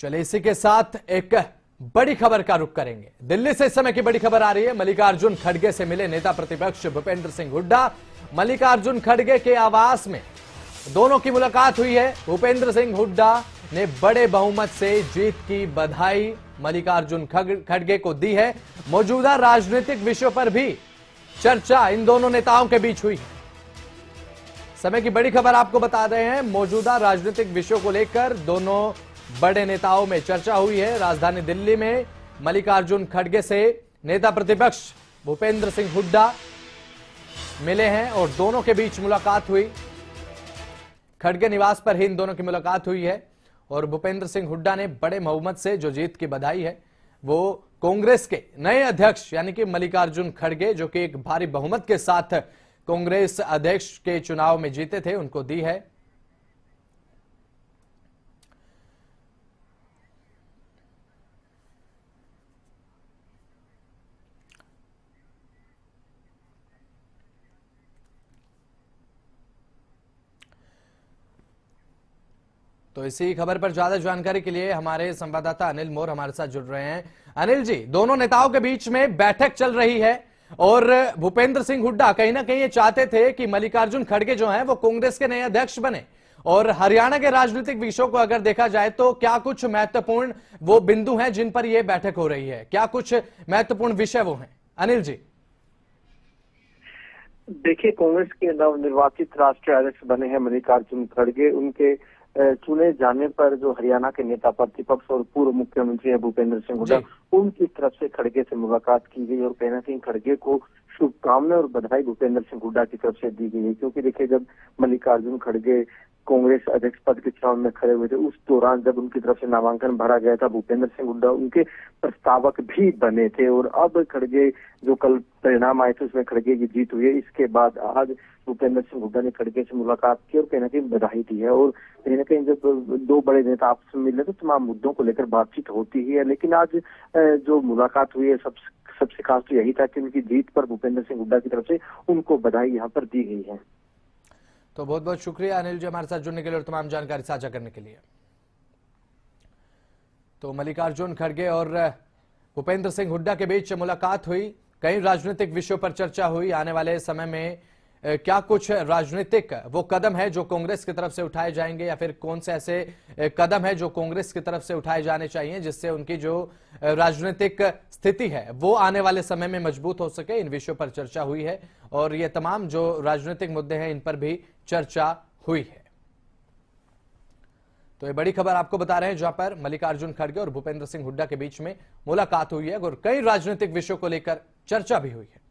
चलिए इसी के साथ एक बड़ी खबर का रुख करेंगे। दिल्ली से इस समय की बड़ी खबर आ रही है। मल्लिकार्जुन खड़गे से मिले नेता प्रतिपक्ष भूपेंद्र सिंह हुड्डा। मल्लिकार्जुन खड़गे के आवास में दोनों की मुलाकात हुई है। भूपेंद्र सिंह हुड्डा ने बड़े बहुमत से जीत की बधाई मल्लिकार्जुन खड़गे को दी है। मौजूदा राजनीतिक विषयों पर भी चर्चा इन दोनों नेताओं के बीच हुई। समय की बड़ी खबर आपको बता रहे हैं। मौजूदा राजनीतिक विषयों को लेकर दोनों बड़े नेताओं में चर्चा हुई है। राजधानी दिल्ली में मल्लिकार्जुन खड़गे से नेता प्रतिपक्ष भूपेंद्र सिंह हुड्डा मिले हैं और दोनों के बीच मुलाकात हुई। खड़गे निवास पर ही इन दोनों की मुलाकात हुई है और भूपेंद्र सिंह हुड्डा ने बड़े बहुमत से जो जीत की बधाई है वो कांग्रेस के नए अध्यक्ष यानी कि मल्लिकार्जुन खड़गे, जो कि एक भारी बहुमत के साथ कांग्रेस अध्यक्ष के चुनाव में जीते थे, उनको दी है। तो इसी खबर पर ज्यादा जानकारी के लिए हमारे संवाददाता अनिल मोर हमारे साथ जुड़ रहे हैं। अनिल जी, दोनों नेताओं के बीच में बैठक चल रही है और भूपेंद्र सिंह हुड्डा कहीं ना कहीं ये चाहते थे कि मल्लिकार्जुन खड़गे जो हैं वो कांग्रेस के नए अध्यक्ष बने। और हरियाणा के राजनीतिक विषयों को अगर देखा जाए तो क्या कुछ महत्वपूर्ण वो बिंदु हैं जिन पर यह बैठक हो रही है? क्या कुछ महत्वपूर्ण विषय वो हैं अनिल जी? देखिए, कांग्रेस के नवनिर्वाचित राष्ट्रीय अध्यक्ष बने हैं मल्लिकार्जुन खड़गे। उनके चुने जाने पर जो हरियाणा के नेता प्रतिपक्ष और पूर्व मुख्यमंत्री है भूपेंद्र सिंह हुड्डा, उनकी तरफ से खड़गे से मुलाकात की गई और कहीं ना कहीं खड़गे को शुभकामनाएं और बधाई भूपेंद्र सिंह हुड्डा की तरफ से दी गई है। क्योंकि देखिए, जब मल्लिकार्जुन खड़गे कांग्रेस अध्यक्ष पद के चुनाव में खड़े हुए थे, उस दौरान जब उनकी तरफ से नामांकन भरा गया था, भूपेंद्र सिंह हुड्डा उनके प्रस्तावक भी बने थे। और अब खड़गे जो कल परिणाम आए थे उसमें खड़गे की जीत हुई है। इसके बाद आज भूपेंद्र सिंह हुड्डा ने खड़गे से मुलाकात की और कहीं ना कहीं बधाई दी है। और कहीं ना कहीं जब दो बड़े नेता आपस में मिले तो तमाम मुद्दों को लेकर बातचीत होती ही है। लेकिन आज जो मुलाकात हुई है सबसे खास तो यही था कि उनकी जीत पर भूपेंद्र सिंह हुड्डा की तरफ से उनको बधाई यहाँ पर दी गई है। तो बहुत बहुत शुक्रिया अनिल जी हमारे साथ जुड़ने के लिए और तमाम जानकारी साझा करने के लिए। तो मल्लिकार्जुन खड़गे और भूपेंद्र सिंह हुड्डा के बीच मुलाकात हुई। कई राजनीतिक विषयों पर चर्चा हुई। आने वाले समय में क्या कुछ राजनीतिक वो कदम है जो कांग्रेस की तरफ से उठाए जाएंगे या फिर कौन से ऐसे कदम है जो कांग्रेस की तरफ से उठाए जाने चाहिए जिससे उनकी जो राजनीतिक स्थिति है वो आने वाले समय में मजबूत हो सके। इन विषयों पर चर्चा हुई है और ये तमाम जो राजनीतिक मुद्दे हैं इन पर भी चर्चा हुई है। तो ये बड़ी खबर आपको बता रहे हैं जहां पर मल्लिकार्जुन खड़गे और भूपेंद्र सिंह हुड्डा के बीच में मुलाकात हुई है और कई राजनीतिक विषयों को लेकर चर्चा भी हुई है।